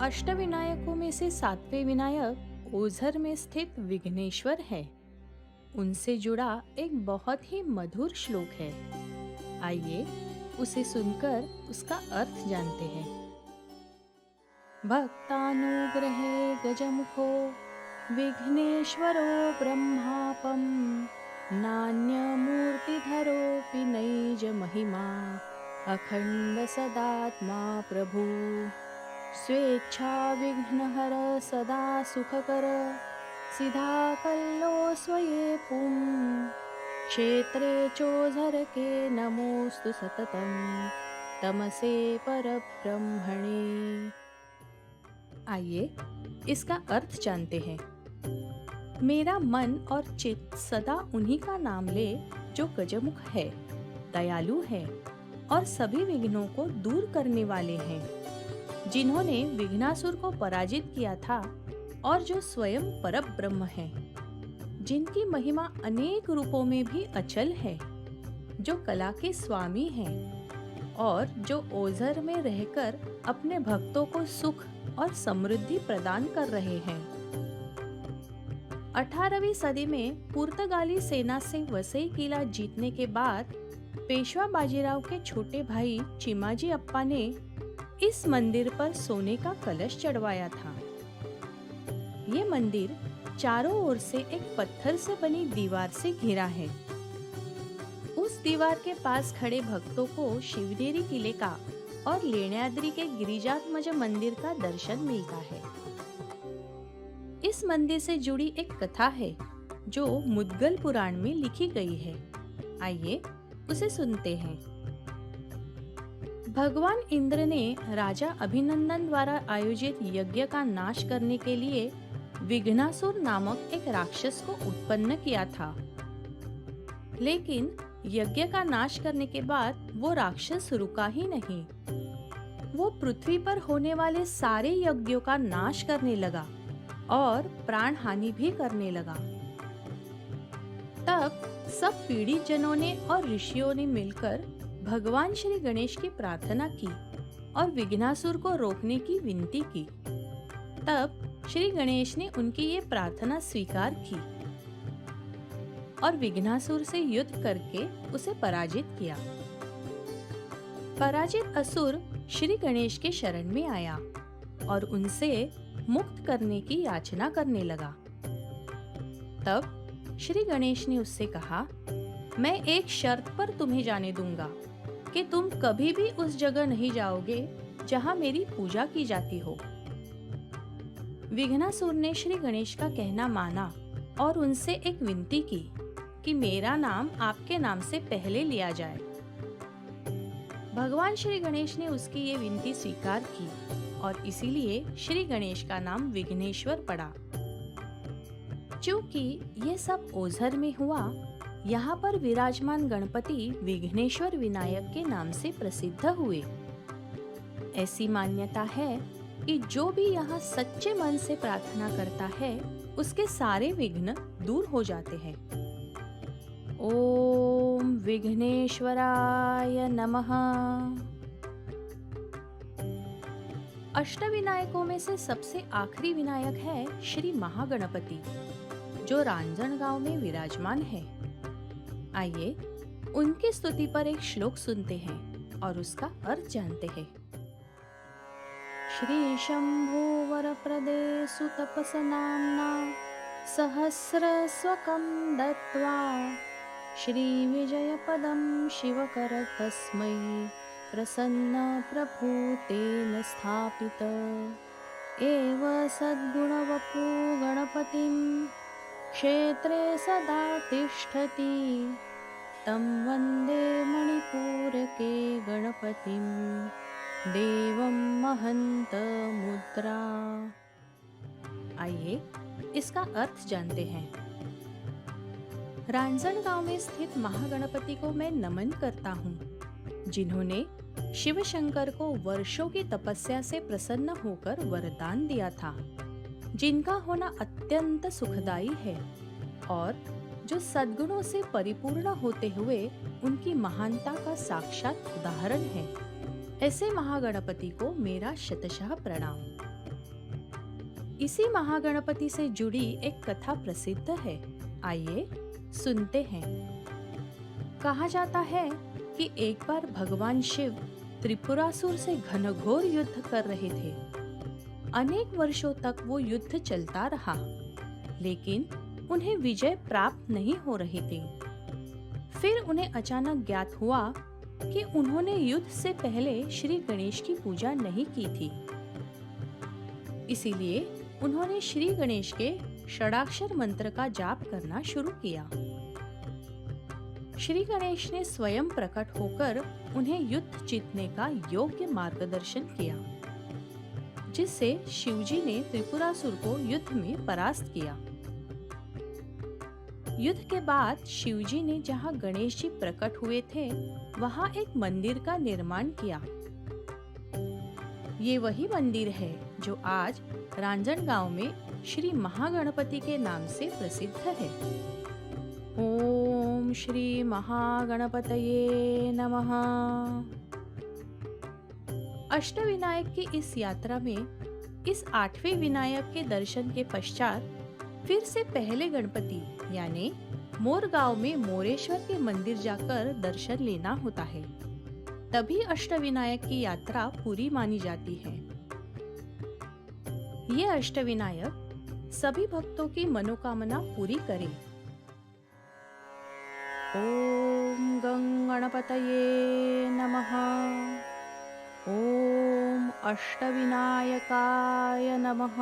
अष्टविनायकों में से सातवें विनायक ओझर में स्थित विघ्नेश्वर है। उनसे जुड़ा एक बहुत ही मधुर श्लोक है। आइए उसे सुनकर उसका अर्थ जानते हैं। भक्तानुग्रहे गजमुखो विघ्नेश्वरो ब्रह्मापम नान्यमूर्तिधरोऽपि नैज महिमा अखंड सदात्मा प्रभु स्वेच्छा विघ्नहर सदा सुखकर सिधा कल्लो स्वये पुं क्षेत्रे चोझर के नमोस्तु सततम तमसे परब्रह्मणे। आइए इसका अर्थ जानते हैं। मेरा मन और चित्त सदा उन्हीं का नाम ले जो गजमुख है, दयालु है और सभी विघ्नों को दूर करने वाले हैं, जिन्होंने विघ्नासुर को पराजित किया था और जो स्वयं परब्रह्म है, जिनकी महिमा अनेक रूपों में भी अचल है, जो कला के स्वामी हैं और जो ओझर में रहकर अपने भक्तों को सुख और समृद्धि प्रदान कर रहे हैं। 18वीं सदी में पुर्तगाली सेना से वसई किला जीतने के बाद पेशवा बाजीराव के छोटे भाई चिमाजी अप्पा ने इस मंदिर पर सोने का कलश चढ़वाया था। ये मंदिर चारों ओर से एक पत्थर से बनी दीवार से घिरा है। उस दीवार के पास खड़े भक्तों को शिवनेरी किले का और लेण्याद्री के गिरिजात्मज मंदिर का दर्शन मिलता है। इस मंदिर से जुड़ी एक कथा है जो मुद्गल पुराण में लिखी गई है। आइए उसे सुनते हैं। भगवान इंद्र ने राजा अभिनंदन द्वारा आयोजित यज्ञ का नाश करने के लिए विघ्नासुर नामक एक राक्षस को उत्पन्न किया था। लेकिन यज्ञ का नाश करने के बाद वो राक्षस रुका ही नहीं। वो पृथ्वी पर होने वाले सारे यज्ञों का नाश करने लगा और प्राण हानि भी करने लगा। तब सब पीड़ित जनों ने और ऋषियों ने मिलकर भगवान श्री गणेश की प्रार्थना की और विघ्नासुर को रोकने की विनती की। तब श्री गणेश ने उनकी ये प्रार्थना स्वीकार की और विघ्नासुर से युद्ध करके उसे पराजित किया। पराजित असुर श्री गणेश के शरण में आया और उनसे मुक्त करने की याचना करने लगा। तब श्री गणेश ने उससे कहा, मैं एक शर्त पर तुम्हें जाने दूंगा कि तुम कभी भी उस जगह नहीं जाओगे जहां मेरी पूजा की जाती हो। विघ्नासुर ने श्री गणेश का कहना माना और उनसे एक विनती की कि मेरा नाम आपके नाम से पहले लिया जाए। भगवान श्री गणेश ने उसकी ये विनती स्वीकार की और इसीलिए श्री गणेश का नाम विघ्नेश्वर पड़ा। क्योंकि ये सब ओझर में हुआ, यहाँ पर विराजमान गणपति विघ्नेश्वर विनायक के नाम से प्रसिद्ध हुए। ऐसी मान्यता है कि जो भी यहाँ सच्चे मन से प्रार्थना करता है, उसके सारे विघ्न दूर हो जाते हैं। ओम विघ्नेश्वराय नमः। अष्टविनायकों में से सबसे आखिरी विनायक है श्री महागणपति, जो रांजणगांव में विराजमान है। आइए उनकी स्तुति पर एक श्लोक सुनते हैं और उसका अर्थ जानते हैं। श्री शंभो वरप्रदे सुतपसनाम्ना सहस्रस्वकं दत्त्वा श्री विजयपदं शिवकर तस्मै प्रसन्न प्रभूतेन स्थापित एव सद्गुणवपु गणपतिं क्षेत्रे सदा तिष्ठति तं वन्दे मणिपूरके गणपतिं देवं महंत मुद्रा। आइए इसका अर्थ जानते हैं। रांजणगांव में स्थित महागणपति को मैं नमन करता हूँ, जिन्होंने शिव शंकर को वर्षों की तपस्या से प्रसन्न होकर वरदान दिया था, जिनका होना अत्यंत सुखदायी है और जो सद्गुणों से परिपूर्ण होते हुए उनकी महानता का साक्षात उदाहरण है। ऐसे महागणपति को मेरा शतशः प्रणाम। इसी महागणपति से जुड़ी एक कथा प्रसिद्ध है। आइए सुनते हैं। कहा जाता है कि एक बार भगवान शिव त्रिपुरासुर से घनघोर युद्ध कर रहे थे। अनेक वर्षों तक वो युद्ध चलता रहा, लेकिन उन्हें विजय प्राप्त नहीं हो रही थी। फिर उन्हें अचानक ज्ञात हुआ कि उन्होंने युद्ध से पहले श्री गणेश की पूजा नहीं की थी। इसीलिए उन्होंने श्री गणेश के षडाक्षर मंत्र का जाप करना शुरू किया। श्री गणेश ने स्वयं प्रकट होकर उन्हें युद्ध जीतने का योग्य मार्गदर्शन किया, जिससे शिवजी ने त्रिपुरासुर को युद्ध में परास्त किया। युद्ध के बाद शिवजी ने जहां गणेश जी प्रकट हुए थे, वहां एक मंदिर का निर्माण किया। ये वही मंदिर है जो आज रांजणगांव में श्री महागणपति के नाम से प्रसिद्ध है। ओम श्री महागणपतये नमः। अष्टविनायक की इस यात्रा में इस 8वें विनायक के दर्शन के पश्चात फिर से पहले गणपति यानी मोरगांव में मोरेश्वर के मंदिर जाकर दर्शन लेना होता है। तभी अष्टविनायक की यात्रा पूरी मानी जाती है। ये अष्टविनायक सभी भक्तों की मनोकामना पूरी करे। ओम गं गणपतये नमः। ओम अष्टविनायकाय नमः।